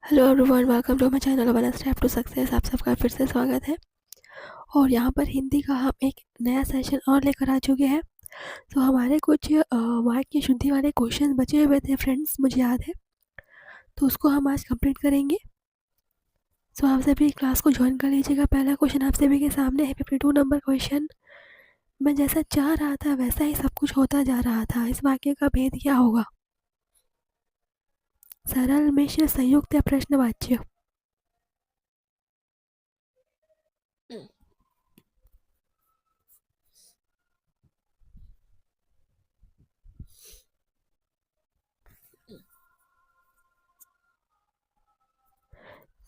Hello everyone, welcome to my channel one step to success. आप सबका फिर से स्वागत है। और यहाँ पर हिंदी का हम एक नया सेशन और लेकर आ चुके हैं। तो हमारे कुछ वाक्य की शुद्धि वाले क्वेश्चन बचे हुए थे फ्रेंड्स, मुझे याद है। तो उसको हम आज कंप्लीट करेंगे। सो आप सभी क्लास को ज्वाइन कर लीजिएगा। पहला क्वेश्चन आप सभी के सामने है, 52 नंबर क्वेश्चन। मैं जैसा चाह रहा था वैसा ही सब कुछ होता जा रहा था, इस वाक्य का भेद क्या होगा? सरल, मिश्र, संयुक्त या प्रश्नवाच्य?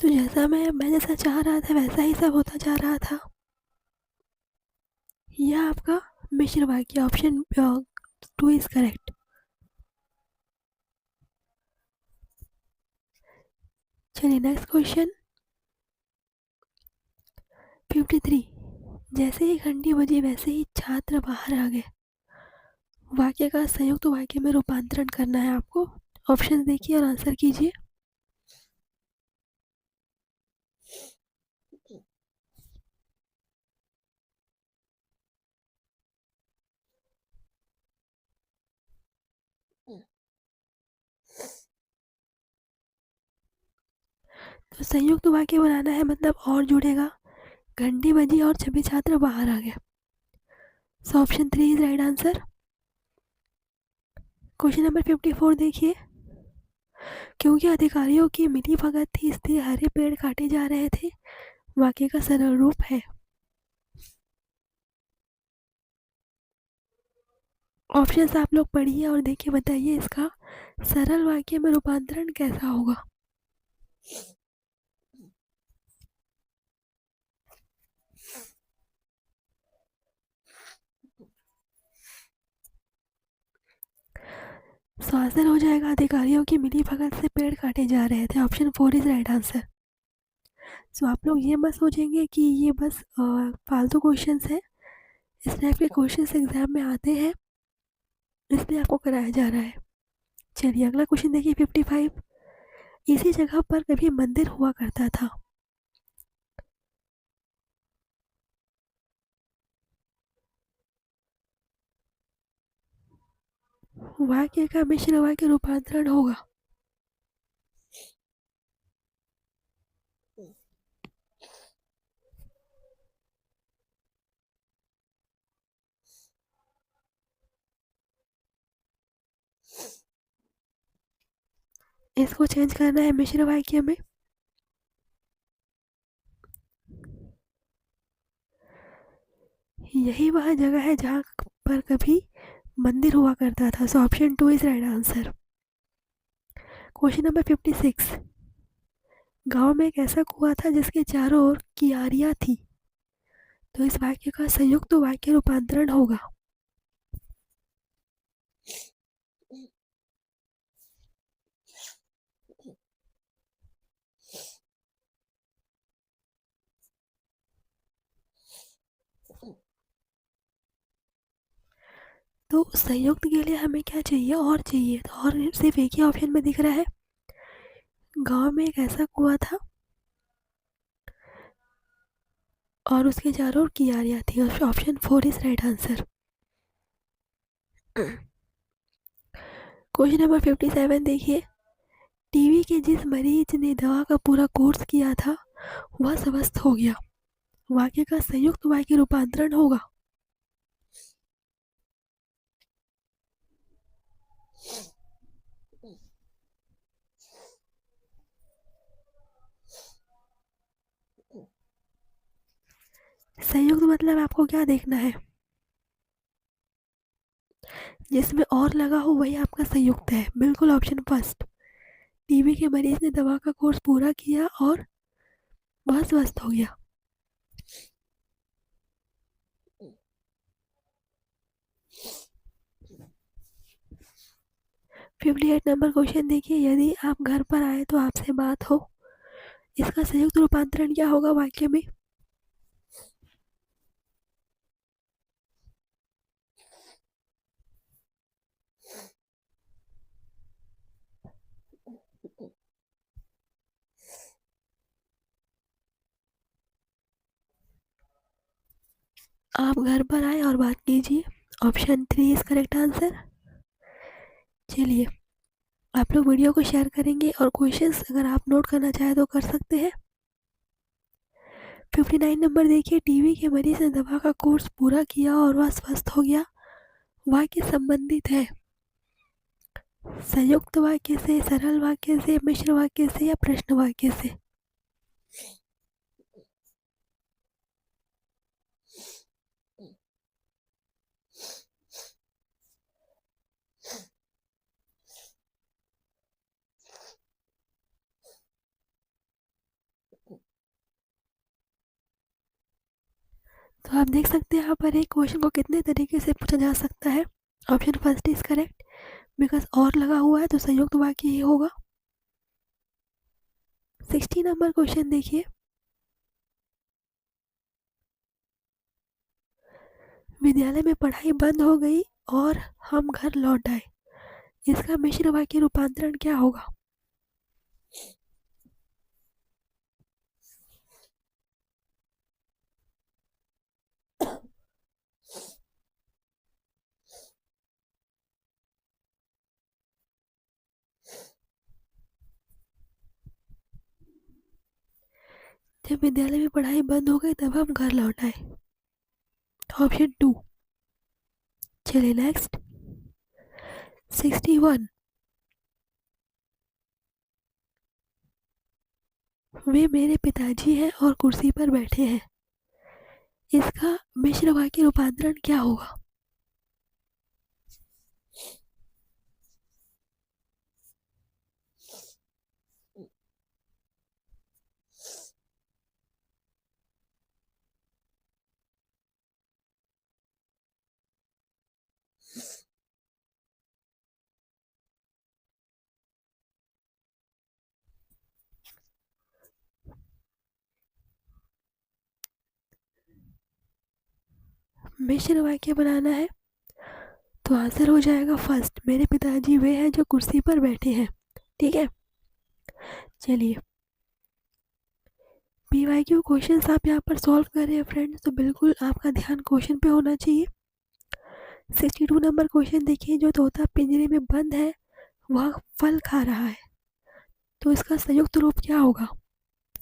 तो जैसा मैं जैसा चाह रहा था वैसा ही सब होता जा रहा था। यह आपका मिश्र वाक्य, ऑप्शन 2 इज करेक्ट। चलिए नेक्स्ट क्वेश्चन 53। जैसे ही घंटी बजी वैसे ही छात्र बाहर आ गए। वाक्य का संयुक्त वाक्य में रूपांतरण करना है आपको। ऑप्शन देखिए और आंसर कीजिए। तो संयुक्त वाक्य बनाना है, मतलब और जुड़ेगा। घंटी बजी और सभी छात्र बाहर आ गए। So option 3 is right answer. Question number 54 देखिए। क्योंकि अधिकारियों की मिली भगत थी इसलिए हरे पेड़ काटे जा रहे थे। वाक्य का सरल रूप है। ऑप्शंस आप लोग पढ़िए और देखिए, बताइए इसका सरल वाक्य में रूपांतरण कैसा होगा। सो आंसर हो जाएगा, अधिकारियों की मिली भगत से पेड़ काटे जा रहे थे। Option 4 is right answer. So आप लोग ये मत सोचेंगे कि ये बस फालतू क्वेश्चंस है। इस टाइप के क्वेश्चंस एग्जाम में आते हैं, इसलिए आपको कराया जा रहा है। चलिए अगला क्वेश्चन देखिए 55। इसी जगह पर कभी मंदिर हुआ करता था। वाक्य का मिश्र वाक्य रूपांतरण होगा। इसको चेंज करना है मिश्र वाक्य में। यही वह जगह है जहाँ पर कभी मंदिर हुआ करता था। So option 2 is right answer. Question number 56। गांव में एक ऐसा कुआं था जिसके चारों ओर कियारियां थी। तो इस वाक्य का संयुक्त वाक्य रूपांतरण होगा। तो संयुक्त के लिए हमें क्या चाहिए? और चाहिए तो और सिर्फ एक ही ऑप्शन में दिख रहा है। गांव में एक ऐसा कुआं था और उसके चारों ओर कियारियां थी। Option 4 is right answer. Question number 57 देखिए। टीवी के जिस मरीज ने दवा का पूरा कोर्स किया था वह स्वस्थ हो गया। वाक्य का संयुक्त वाक्य रूपांतरण होगा। संयुक्त मतलब आपको क्या देखना है? जिसमें और लगा हो वही आपका संयुक्त है। बिल्कुल ऑप्शन फर्स्ट। टीबी के मरीज ने दवा का कोर्स पूरा किया और वह स्वस्थ हो गया। 58 नंबर क्वेश्चन देखिए। यदि आप घर पर आए तो आपसे बात हो। इसका संयुक्त रूपांतरण क्या होगा वाक्य में? आप घर पर आए और बात कीजिए। Option 3 is correct answer. चलिए, आप लोग वीडियो को शेयर करेंगे और क्वेश्चंस अगर आप नोट करना चाहें तो कर सकते हैं। 59 नंबर देखिए, टीबी के मरीज ने दवा का कोर्स पूरा किया और वह स्वस्थ हो गया। वाक्य संबंधित है संयुक्त वाक्य से, सरल वाक्य से, मिश्र वाक्य से या प्रश्न वाक्य से। तो आप देख सकते हैं यहाँ पर एक क्वेश्चन को कितने तरीके से पूछा जा सकता है। Option first is correct because और लगा हुआ है तो संयुक्त वाक्य ही होगा। 60 नंबर क्वेश्चन देखिए, विद्यालय में पढ़ाई बंद हो गई और हम घर लौट आए। इसका मिश्र वाक्य रूपांतरण क्या होगा? जब विद्यालय में पढ़ाई बंद हो गई तब हम घर लौट आए। ऑप्शन 2। चलिए नेक्स्ट। 61, वे मेरे पिताजी हैं और कुर्सी पर बैठे हैं। इसका मिश्र वाक्य रूपांतरण क्या होगा? मिश्र वाक्य बनाना है तो आंसर हो जाएगा फर्स्ट, मेरे पिताजी वे हैं जो कुर्सी पर बैठे हैं। ठीक है, चलिए पीवाईक्यू क्वेश्चंस आप यहाँ पर सॉल्व कर रहे हैं फ्रेंड्स, तो बिल्कुल आपका ध्यान क्वेश्चन पे होना चाहिए। 62 नंबर क्वेश्चन देखिए, जो तोता पिंजरे में बंद है वह फल खा रहा है, तो इसका संयुक्त रूप क्या होगा?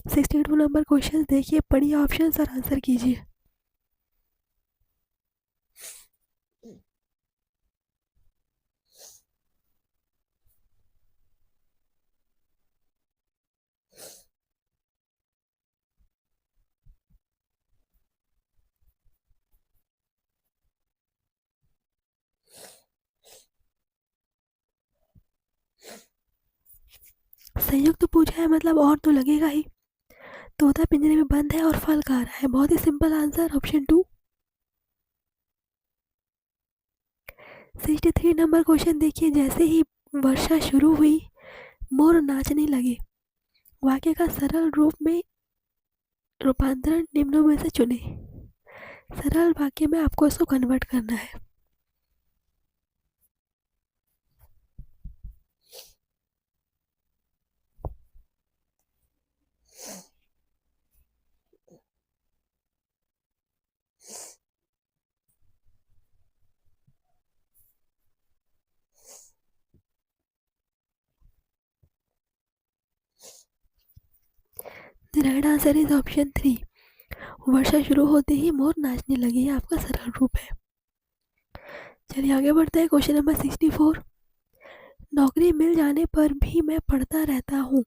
62 नंबर क्वेश्चन देखिए, पढ़िए ऑप्शन और आंसर कीजिए। संयुक्त पूछा है मतलब और तो लगेगा ही। तोता पिंजरे में बंद है और फल खा रहा है, बहुत ही सिंपल आंसर ऑप्शन 2। 63 नंबर क्वेश्चन देखिए, जैसे ही वर्षा शुरू हुई मोर नाचने लगे। वाक्य का सरल रूप में रूपांतरण निम्नों में से चुने। सरल वाक्य में आपको इसको कन्वर्ट करना है। The right answer is option 3। वर्षा शुरू होते ही मोर नाचने लगे, ये आपका सरल रूप है। चलिए आगे बढ़ते हैं, क्वेश्चन नंबर 64। नौकरी मिल जाने पर भी मैं पढ़ता रहता हूँ।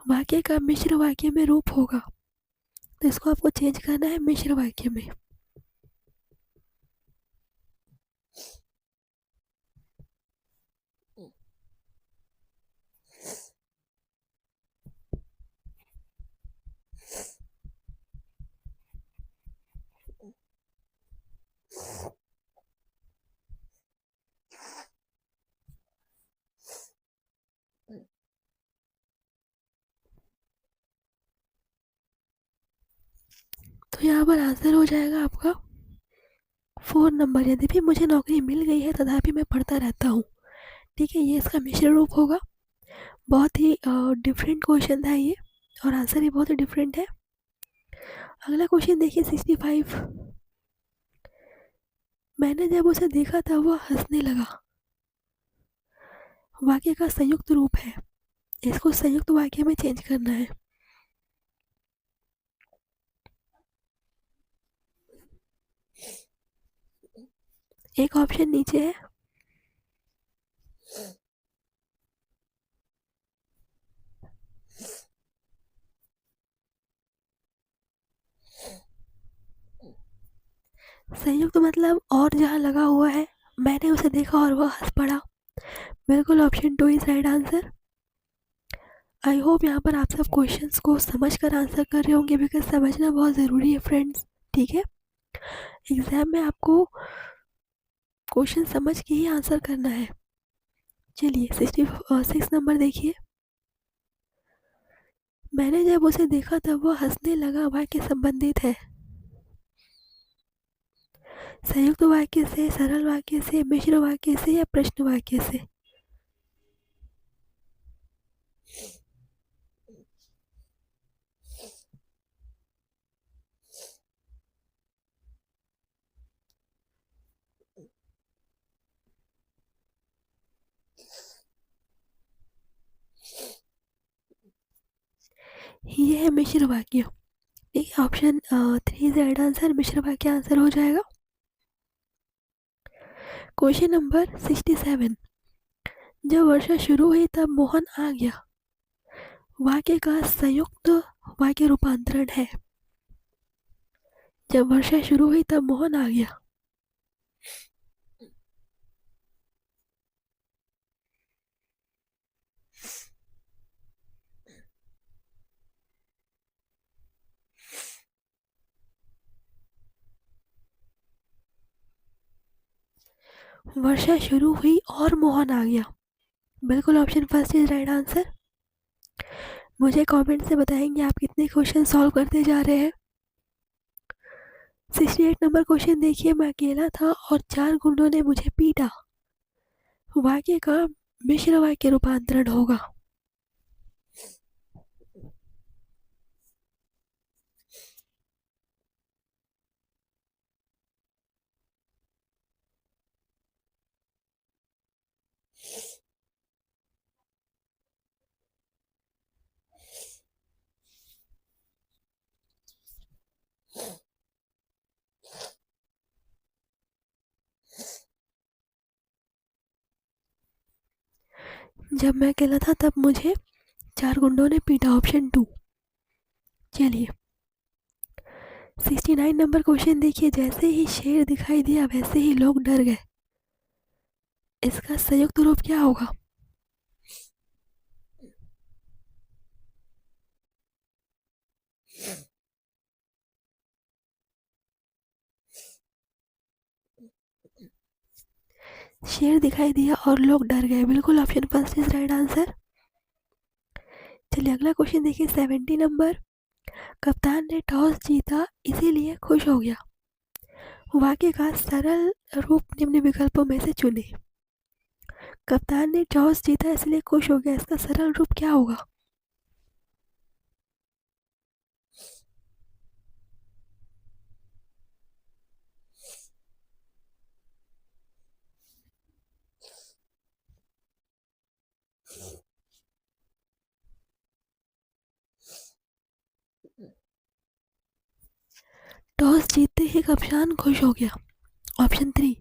वाक्य का मिश्र वाक्य में रूप होगा, तो इसको आपको चेंज करना है मिश्र वाक्य में। तो यहाँ पर आंसर हो जाएगा आपका 4 नंबर। यदि भी मुझे नौकरी मिल गई है तथापि मैं पढ़ता रहता हूँ। ठीक है, ये इसका मिश्र रूप होगा। बहुत ही डिफरेंट क्वेश्चन था ये और आंसर भी बहुत ही डिफरेंट है। अगला क्वेश्चन देखिए 65। मैंने जब उसे देखा था वह हंसने लगा। वाक्य का संयुक्त रूप है, इसको संयुक्त वाक्य में चेंज करना है। एक ऑप्शन नीचे है। संयुक्त मतलब और जहाँ लगा हुआ है, मैंने उसे देखा और वह हंस पड़ा। बिल्कुल option 2 is right answer. I hope यहाँ पर आप सब क्वेश्चंस को समझ कर आंसर कर रहे होंगे, बिकॉज समझना बहुत ज़रूरी है फ्रेंड्स। ठीक है, एग्जाम में आपको क्वेश्चन समझ के ही आंसर करना है। चलिए 66 नंबर देखिए। मैंने जब उसे देखा तब वो हंसने लगा वाक्य संबंधित है। संयुक्त वाक्य से, सरल वाक्य से, मिश्र वाक्य से या प्रश्न वाक्य से? ये है मिश्र वाक्य। ठीक है, ऑप्शन 3 इज राइट आंसर, मिश्र वाक्य आंसर हो जाएगा। Question number 67। जब वर्षा शुरू हुई तब मोहन आ गया। वाक्य का संयुक्त वाक्य रूपांतरण है। जब वर्षा शुरू हुई तब मोहन आ गया। वर्षा शुरू हुई और मोहन आ गया। बिल्कुल option first is right answer. मुझे कमेंट से बताएंगे आप कितने क्वेश्चन सॉल्व करते जा रहे हैं। 68 नंबर क्वेश्चन देखिए। मैं अकेला था और 4 गुंडों ने मुझे पीटा। वाक्य का मिश्र वाक्य रूपांतरण होगा। जब मैं अकेला था तब मुझे 4 गुंडों ने पीटा, ऑप्शन 2। चलिए 69 नंबर क्वेश्चन देखिए। जैसे ही शेर दिखाई दिया वैसे ही लोग डर गए। इसका संयुक्त रूप क्या होगा? शेर दिखाई दिया और लोग डर गए। बिल्कुल option first is right answer. चलिए अगला क्वेश्चन देखिए 70 नंबर। कप्तान ने टॉस जीता इसीलिए खुश हो गया। वाक्य का सरल रूप निम्न विकल्पों में से चुने। कप्तान ने टॉस जीता इसलिए खुश हो गया, इसका सरल रूप क्या होगा? टॉस जीतते ही कप्तान खुश हो गया, ऑप्शन 3।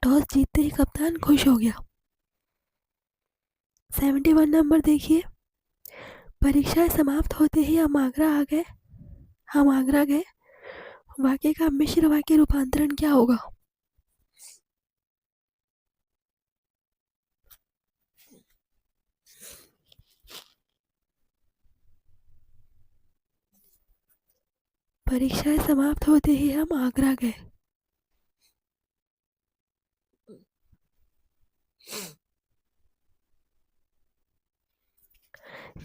टॉस जीतते ही कप्तान खुश हो गया। 71 नंबर देखिए। परीक्षाएं समाप्त होते ही हम आगरा गए। वाक्य का मिश्र वाक्य रूपांतरण क्या होगा? परीक्षाएं समाप्त होते ही हम आगरा गए।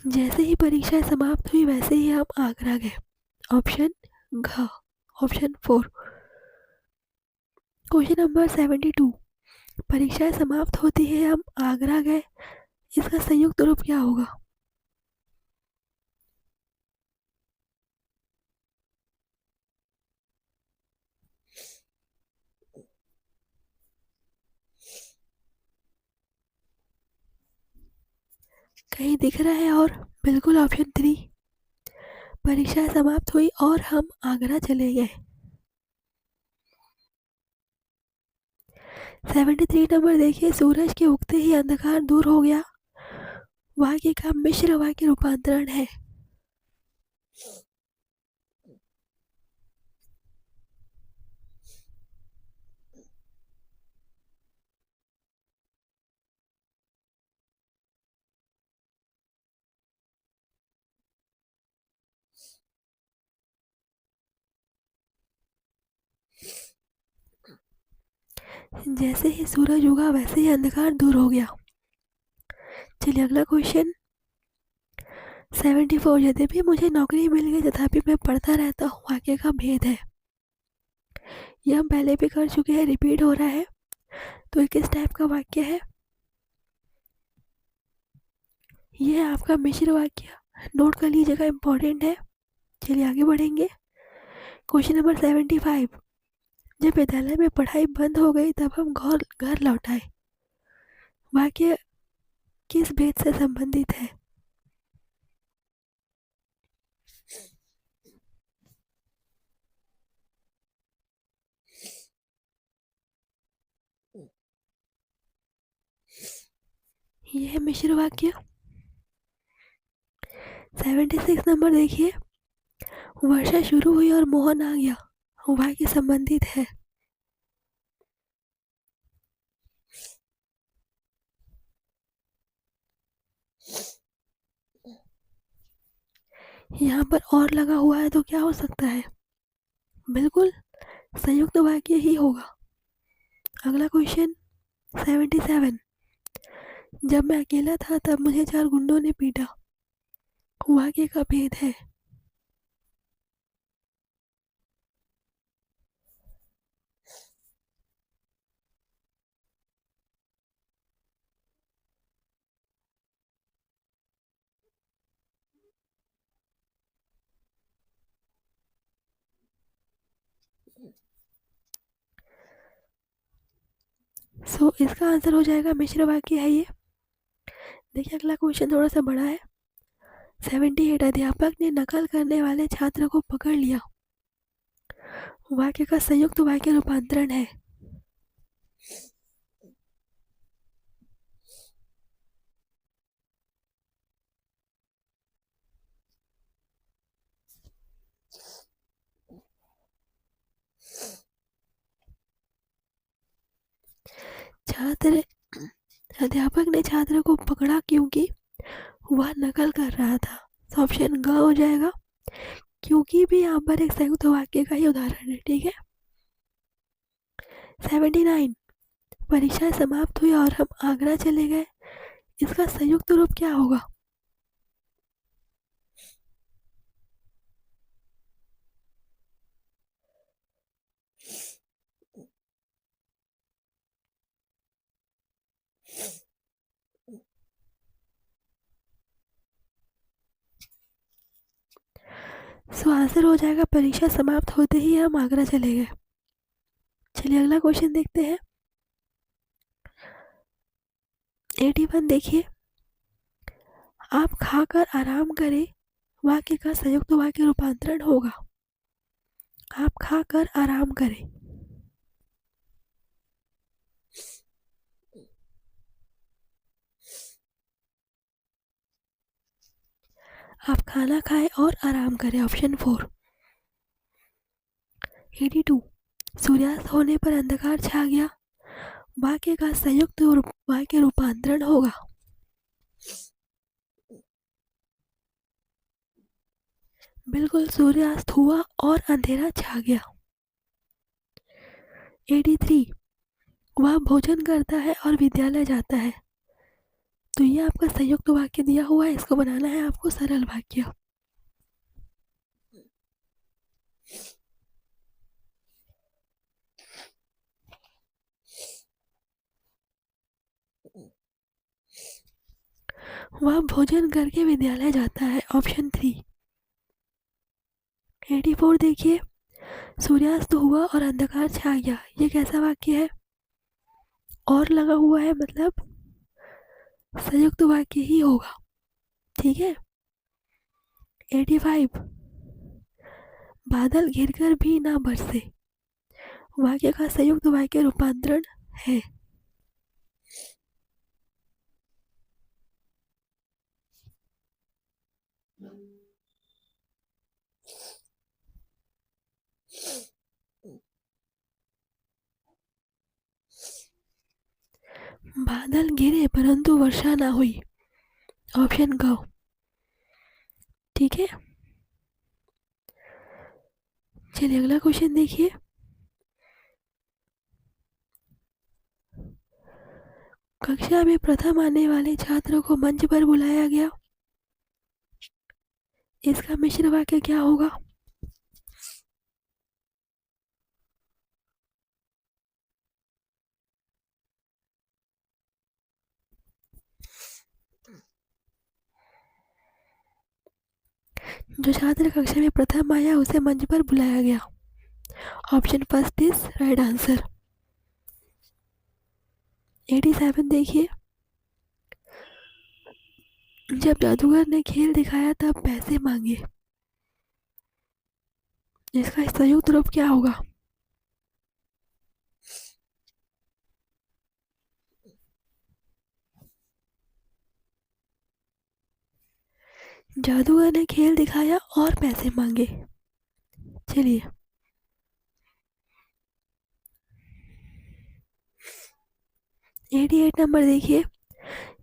जैसे ही परीक्षाएं समाप्त हुई वैसे ही हम आगरा गए, ऑप्शन घ, ऑप्शन 4। Question number 72। परीक्षाएं समाप्त होती है हम आगरा गए, इसका संयुक्त रूप क्या होगा? कहीं दिख रहा है? और बिल्कुल ऑप्शन 3। परीक्षा समाप्त हुई और हम आगरा चले गए। 73 नंबर देखिए, सूरज के उगते ही अंधकार दूर हो गया। वाक्य का मिश्र वाक्य रूपांतरण है। जैसे ही सूरज उगा वैसे ही अंधकार दूर हो गया। चलिए अगला क्वेश्चन। 74 यद्यपि मुझे नौकरी मिल गई तथापि मैं पढ़ता रहता हूँ, वाक्य का भेद है। ये हम पहले भी कर चुके हैं, रिपीट हो रहा है। तो ये किस टाइप का वाक्य है? ये है आपका मिश्र वाक्य, नोट कर लीजिएगा, इम्पोर्टेंट है। चलिए आगे बढ़ेंगे। Question number 75। जब विद्यालय में पढ़ाई बंद हो गई तब हम घर लौट आए। वाक्य किस भेद से संबंधित है? ये है मिश्र वाक्य। 76 नंबर देखिए, वर्षा शुरू हुई और मोहन आ गया। वाक्य संबंधित है। यहाँ पर और लगा हुआ है तो क्या हो सकता है? बिल्कुल संयुक्त वाक्य ही होगा। अगला क्वेश्चन 77। जब मैं अकेला था तब मुझे 4 गुंडों ने पीटा। वाक्य का भेद है। इसका आंसर हो जाएगा मिश्र वाक्य है ये। देखिए अगला क्वेश्चन थोड़ा सा बड़ा है। 78 अध्यापक ने नकल करने वाले छात्र को पकड़ लिया। वाक्य का संयुक्त वाक्य रूपांतरण है। छात्र अध्यापक ने छात्र को पकड़ा क्योंकि वह नकल कर रहा था। तो ऑप्शन ग हो जाएगा, क्योंकि भी यहाँ पर एक संयुक्त वाक्य का ही उदाहरण है। ठीक है। 79 परीक्षा समाप्त हुई और हम आगरा चले गए। इसका संयुक्त रूप क्या होगा? आंसर हो जाएगा परीक्षा समाप्त होते ही हम आगरा चले गए। चलिए अगला क्वेश्चन देखते हैं। 81 देखिए, आप खाकर आराम करें। वाक्य का संयुक्त वाक्य रूपांतरण होगा। आप खाकर आराम करें। आप खाना खाएं और आराम करें। ऑप्शन 4। 82 सूर्यास्त होने पर अंधकार छा गया। वाक्य का संयुक्त वाक्य रूपांतरण होगा। बिल्कुल सूर्यास्त हुआ और अंधेरा छा गया। 83 वह भोजन करता है और विद्यालय जाता है। तो ये आपका संयुक्त वाक्य दिया हुआ है, इसको बनाना है आपको सरल वाक्य। वह भोजन करके विद्यालय जाता है। ऑप्शन 3। 84 देखिए, सूर्यास्त हुआ और अंधकार छा गया। ये कैसा वाक्य है? और लगा हुआ है, मतलब संयुक्त वाक्य ही होगा। ठीक है। 85, बादल घिरकर भी ना बरसे, वाक्य का संयुक्त वाक्य रूपांतरण है। बादल गिरे परंतु वर्षा ना हुई, ऑप्शन ग। ठीक है, चलिए अगला क्वेश्चन देखिए। कक्षा में प्रथम आने वाले छात्र को मंच पर बुलाया गया, इसका मिश्र वाक्य क्या होगा? जो छात्र कक्षा में प्रथम आया उसे मंच पर बुलाया गया, option first is right answer. 87 देखिए। जब जादूगर ने खेल दिखाया तब पैसे मांगे, इसका संयुक्त रूप क्या होगा? जादूगर ने खेल दिखाया और पैसे मांगे। चलिए 88 नंबर देखिए।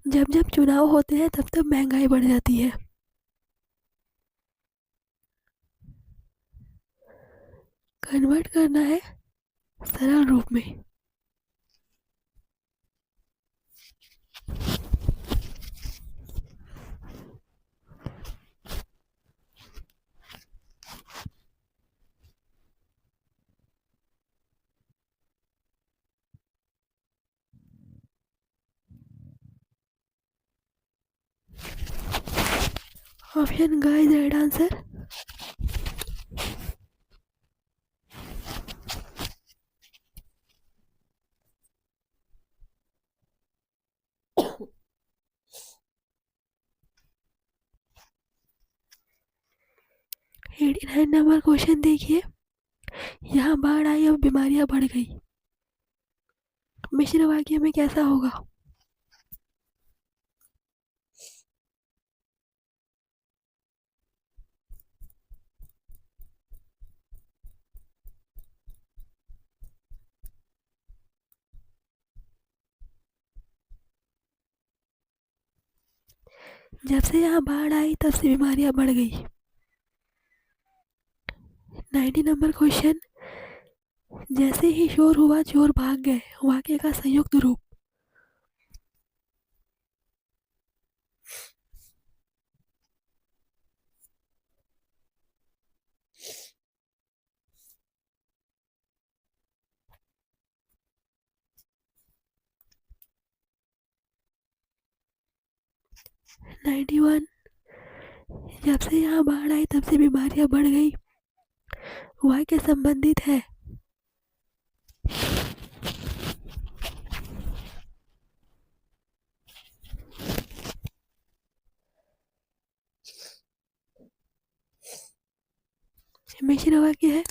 जब जब चुनाव होते हैं तब तब महंगाई बढ़ जाती है, कन्वर्ट करना है सरल रूप में। ऑप्शन ग is right answer. Eighty 89 number question देखिए। यहाँ बाढ़ आई और बीमारियां बढ़ गई, मिश्र वाक्य में कैसा होगा? जब से यहाँ बाढ़ आई तब से बीमारियां बढ़ गई। 90 नंबर क्वेश्चन। जैसे ही शोर हुआ चोर भाग गए, वाक्य का संयुक्त रूप। Ninety one. जब से यहाँ बाढ़ आई तब से बीमारियां बढ़ गई, वाक्य संबंधित है। मिश्र वाक्य है।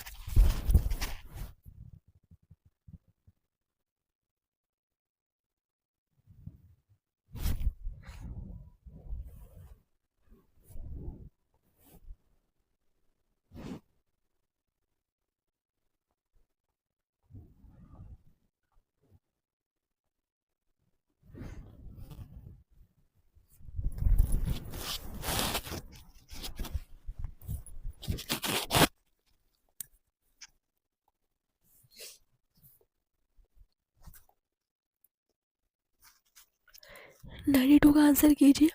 नाइन्टी टू का आंसर कीजिए,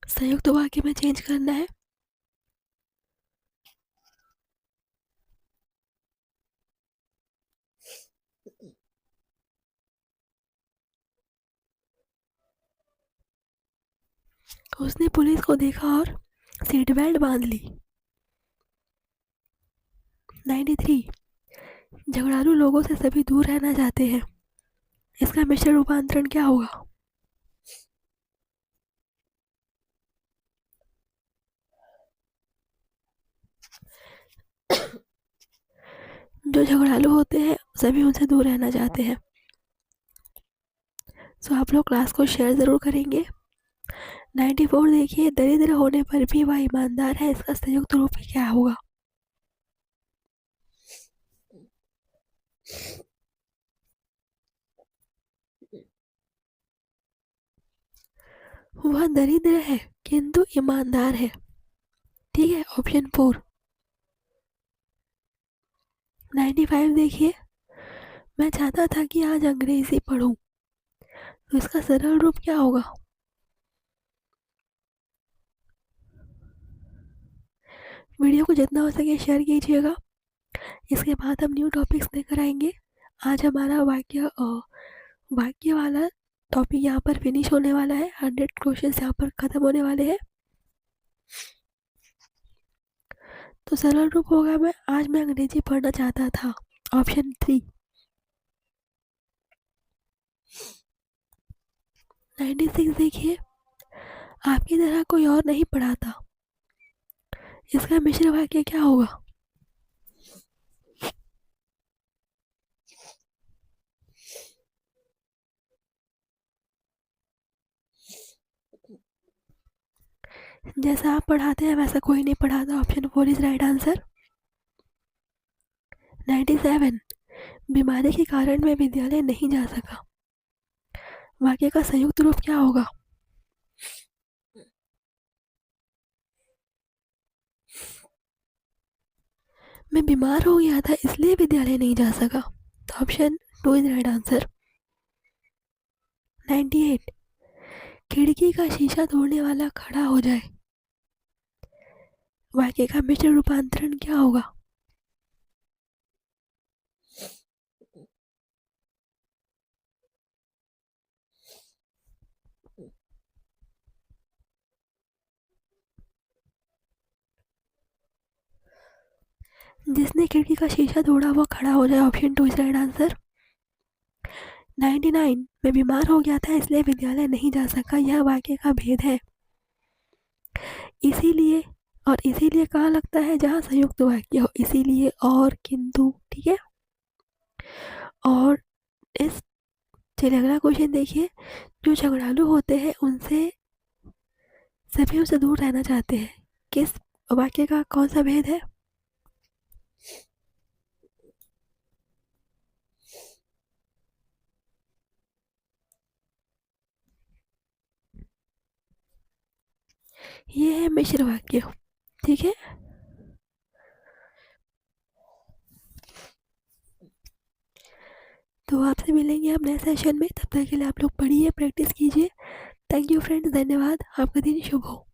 संयुक्त वाक्य में चेंज करना है। उसने पुलिस को देखा और सीट बेल्ट बांध ली। 93। झगड़ालू लोगों से सभी दूर रहना चाहते हैं, इसका मिश्र रूपांतरण क्या होगा? जो झगड़ालू होते हैं सभी उनसे दूर रहना चाहते हैं। सो आप लोग क्लास को शेयर ज़रूर करेंगे। 94 देखिए, दरिद्र होने पर भी वह ईमानदार है, इसका संयुक्त रूप क्या होगा? वह दरिद्र है किंतु ईमानदार है। ठीक है, ऑप्शन 4। 95 देखिए, मैं चाहता था कि आज अंग्रेजी पढूं, तो इसका सरल रूप क्या होगा? वीडियो को जितना हो सके शेयर कीजिएगा। इसके बाद हम न्यू टॉपिक्स लेकर आएंगे। आज हमारा वाक्य वाला टॉपिक यहाँ पर फिनिश होने वाला है। 100 क्वेश्चंस यहाँ पर खत्म होने वाले हैं। तो सरल रूप होगा आज मैं अंग्रेजी पढ़ना चाहता था, ऑप्शन 3। 96 देखिए, आपकी तरह कोई और नहीं पढ़ाता, इसका मिश्र वाक्य क्या होगा? जैसा आप पढ़ाते हैं वैसा कोई नहीं पढ़ाता, ऑप्शन 4 इज राइट आंसर। 97, बीमारी के कारण मैं विद्यालय नहीं जा सका, वाक्य का संयुक्त रूप क्या होगा? मैं बीमार हो गया था इसलिए विद्यालय नहीं जा सका, तो ऑप्शन 2 इज राइट आंसर। 98, खिड़की का शीशा तोड़ने वाला खड़ा हो जाए, वाक्य का मिश्र रूपांतरण क्या होगा? जिसने खिड़की का शीशा तोड़ा वो खड़ा हो जाए, ऑप्शन 2 इज राइट आंसर। 99, मैं बीमार हो गया था इसलिए विद्यालय नहीं जा सका, यह वाक्य का भेद है। इसीलिए कहाँ लगता है? जहाँ संयुक्त वाक्य हो, इसीलिए और किंतु। ठीक है। और इस चलिए अगला क्वेश्चन देखिए, जो झगड़ालू होते हैं उनसे सभी उनसे दूर रहना चाहते हैं, किस वाक्य का कौन सा भेद है? ये है मिश्र वाक्य। ठीक है। तो आपसे मिलेंगे आप नए सेशन में, तब तक के लिए आप लोग पढ़िए, प्रैक्टिस कीजिए। थैंक यू फ्रेंड्स, धन्यवाद। आपका दिन शुभ हो।